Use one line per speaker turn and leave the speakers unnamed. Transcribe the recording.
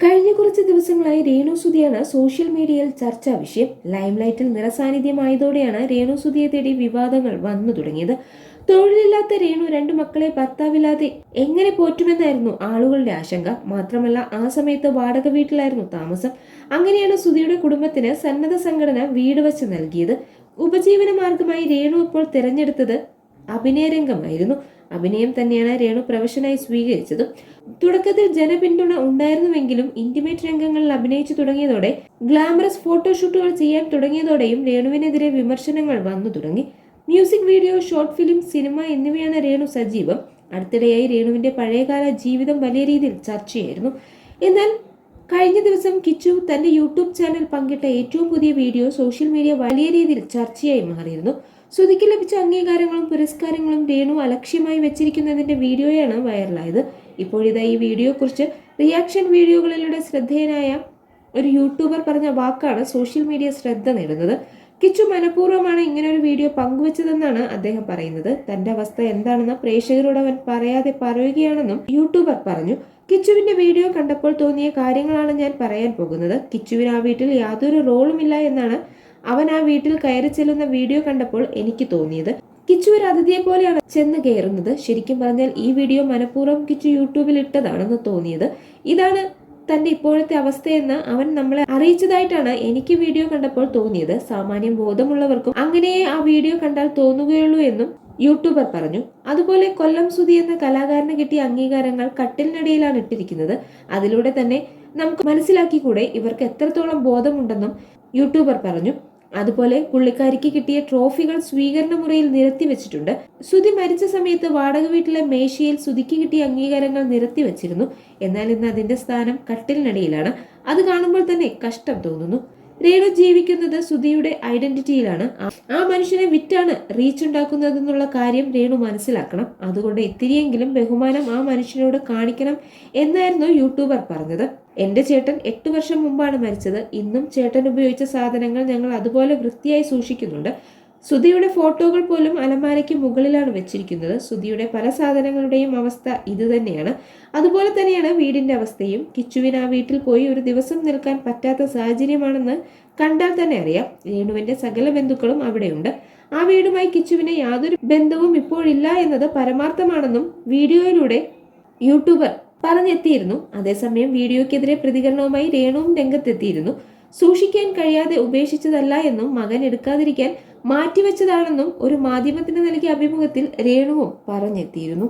കഴിഞ്ഞ കുറച്ച് ദിവസങ്ങളായി രേണുസുതിയാണ് സോഷ്യൽ മീഡിയയിൽ ചർച്ചാ വിഷയം. ലൈംലൈറ്റിൽ നിറസാന്നിധ്യമായതോടെയാണ് രേണുസുതിയെ തേടി വിവാദങ്ങൾ വന്നു തുടങ്ങിയത്. തൊഴിലില്ലാത്ത രേണു 2 മക്കളെ ഭർത്താവില്ലാതെ എങ്ങനെ പോറ്റുമെന്നായിരുന്നു ആളുകളുടെ ആശങ്ക. മാത്രമല്ല, ആ സമയത്ത് വാടക വീട്ടിലായിരുന്നു താമസം. അങ്ങനെയാണ് സുധിയുടെ കുടുംബത്തിന് സന്നദ്ധ സംഘടന വീട് വച്ച് നൽകിയത്. ഉപജീവന മാർഗമായി രേണു ഇപ്പോൾ തിരഞ്ഞെടുത്തത് അഭിനയരംഗമായിരുന്നു. അഭിനയം തന്നെയാണ് രേണു പ്രൊഫഷനായി സ്വീകരിച്ചതും. തുടക്കത്തിൽ ജനപിന്തുണ ഉണ്ടായിരുന്നുവെങ്കിലും ഇന്റിമേറ്റ് രംഗങ്ങളിൽ അഭിനയിച്ചു തുടങ്ങിയതോടെ, ഗ്ലാമറസ് ഫോട്ടോഷൂട്ടുകൾ ചെയ്യാൻ തുടങ്ങിയതോടെയും രേണുവിനെതിരെ വിമർശനങ്ങൾ വന്നു തുടങ്ങി. Music video, short film, cinema എന്നിവയാണ് രേണു സജീവം. അടുത്തിടെയായി രേണുവിന്റെ പഴയകാല ജീവിതം വലിയ രീതിയിൽ ചർച്ചയായിരുന്നു. എന്നാൽ കഴിഞ്ഞ ദിവസം കിച്ചു തന്റെ യൂട്യൂബ് ചാനൽ പങ്കിട്ട ഏറ്റവും പുതിയ വീഡിയോ സോഷ്യൽ മീഡിയ വലിയ രീതിയിൽ ചർച്ചയായി മാറിയിരുന്നു. സുധിക്ക് ലഭിച്ച അംഗീകാരങ്ങളും പുരസ്കാരങ്ങളും രേണു അലക്ഷ്യമായി വെച്ചിരിക്കുന്നതിന്റെ വീഡിയോയാണ് വൈറലായത്. ഇപ്പോഴിതാ ഈ വീഡിയോയെക്കുറിച്ച് റിയാക്ഷൻ വീഡിയോകളിലൂടെ ശ്രദ്ധേയനായ ഒരു യൂട്യൂബർ പറഞ്ഞ വാക്കാണ് സോഷ്യൽ മീഡിയ ശ്രദ്ധ നേടുന്നത്. കിച്ചു മനഃപൂർവ്വമാണ് ഇങ്ങനൊരു വീഡിയോ പങ്കുവച്ചതെന്നാണ് അദ്ദേഹം പറയുന്നത്. തന്റെ അവസ്ഥ എന്താണെന്ന് പ്രേക്ഷകരോട് അവൻ പറയാതെ പറയുകയാണെന്നും യൂട്യൂബർ പറഞ്ഞു. കിച്ചുവിന്റെ വീഡിയോ കണ്ടപ്പോൾ തോന്നിയ കാര്യങ്ങളാണ് ഞാൻ പറയാൻ പോകുന്നത്. കിച്ചുവിന് ആ വീട്ടിൽ യാതൊരു റോളുമില്ല എന്നാണ് അവൻ ആ വീട്ടിൽ കയറി ചെല്ലുന്ന വീഡിയോ കണ്ടപ്പോൾ എനിക്ക് തോന്നിയത്. കിച്ചു ഒരു അതിഥിയെ പോലെയാണ് ചെന്ന് കയറുന്നത്. ശരിക്കും പറഞ്ഞാൽ ഈ വീഡിയോ മനഃപൂർവ്വം കിച്ചു യൂട്യൂബിൽ ഇട്ടതാണെന്ന് തോന്നിയത്. ഇതാണ് തന്റെ ഇപ്പോഴത്തെ അവസ്ഥയെന്ന് അവൻ നമ്മളെ അറിയിച്ചതായിട്ടാണ് എനിക്ക് വീഡിയോ കണ്ടപ്പോൾ തോന്നിയത്. സാമാന്യം ബോധമുള്ളവർക്കും അങ്ങനെയേ ആ വീഡിയോ കണ്ടാൽ തോന്നുകയുള്ളൂ എന്നും യൂട്യൂബർ പറഞ്ഞു. അതുപോലെ കൊല്ലം സുധി എന്ന കലാകാരന് കിട്ടിയ അംഗീകാരങ്ങൾ കട്ടിലിനടിയിലാണ് ഇട്ടിരിക്കുന്നത്. അതിലൂടെ തന്നെ നമുക്ക് മനസ്സിലാക്കിക്കൂടെ ഇവർക്ക് എത്രത്തോളം ബോധമുണ്ടെന്നും യൂട്യൂബർ പറഞ്ഞു. അതുപോലെ പുള്ളിക്കാരിക്ക് കിട്ടിയ ട്രോഫികൾ സ്വീകരണ മുറിയിൽ നിരത്തി വെച്ചിട്ടുണ്ട്. സുധി മരിച്ച സമയത്ത് വാടക വീട്ടിലെ മേശയിൽ സുധിക്ക് കിട്ടിയ അംഗീകാരങ്ങൾ നിരത്തി വെച്ചിരുന്നു. എന്നാൽ ഇന്ന് അതിന്റെ സ്ഥാനം കട്ടിലിനടിയിലാണ്. അത് കാണുമ്പോൾ തന്നെ കഷ്ടം തോന്നുന്നു. രേണു ജീവിക്കുന്നത് സുധിയുടെ ഐഡന്റിറ്റിയിലാണ്. ആ മനുഷ്യനെ വിറ്റാണ് റീച്ച് ഉണ്ടാക്കുന്നതെന്നുള്ള കാര്യം രേണു മനസ്സിലാക്കണം. അതുകൊണ്ട് ഇത്തിരിയെങ്കിലും ബഹുമാനം ആ മനുഷ്യനോട് കാണിക്കണം എന്നായിരുന്നു യൂട്യൂബർ പറഞ്ഞത്. എന്റെ ചേട്ടൻ 8 വർഷം മുമ്പാണ് മരിച്ചത്. ഇന്നും ചേട്ടൻ ഉപയോഗിച്ച സാധനങ്ങൾ ഞങ്ങൾ അതുപോലെ വൃത്തിയായി സൂക്ഷിക്കുന്നുണ്ട്. സുധിയുടെ ഫോട്ടോകൾ പോലും അലമാരയ്ക്ക് മുകളിലാണ് വെച്ചിരിക്കുന്നത്. സുധിയുടെ പല സാധനങ്ങളുടെയും അവസ്ഥ ഇത് തന്നെയാണ്. അതുപോലെ തന്നെയാണ് വീടിന്റെ അവസ്ഥയും. കിച്ചുവിന് ആ വീട്ടിൽ പോയി ഒരു ദിവസം നിൽക്കാൻ പറ്റാത്ത സാഹചര്യമാണെന്ന് കണ്ടാൽ തന്നെ അറിയാം. രേണുവിന്റെ സകല ബന്ധുക്കളും അവിടെയുണ്ട്. ആ വീടുമായി കിച്ചുവിന് യാതൊരു ബന്ധവും ഇപ്പോഴില്ല എന്നത് പരമാർത്ഥമാണെന്നും വീഡിയോയിലൂടെ യൂട്യൂബർ പറഞ്ഞെത്തിയിരുന്നു. അതേസമയം വീഡിയോക്കെതിരെ പ്രതികരണവുമായി രേണുവും രംഗത്തെത്തിയിരുന്നു. സൂക്ഷിക്കാൻ കഴിയാതെ ഉപേക്ഷിച്ചതല്ല എന്നും മകൻ എടുക്കാതിരിക്കാൻ മാറ്റിവെച്ചതാണെന്നും ഒരു മാധ്യമത്തിന് നൽകിയ അഭിമുഖത്തിൽ രേണുവും പറഞ്ഞെത്തിയിരുന്നു.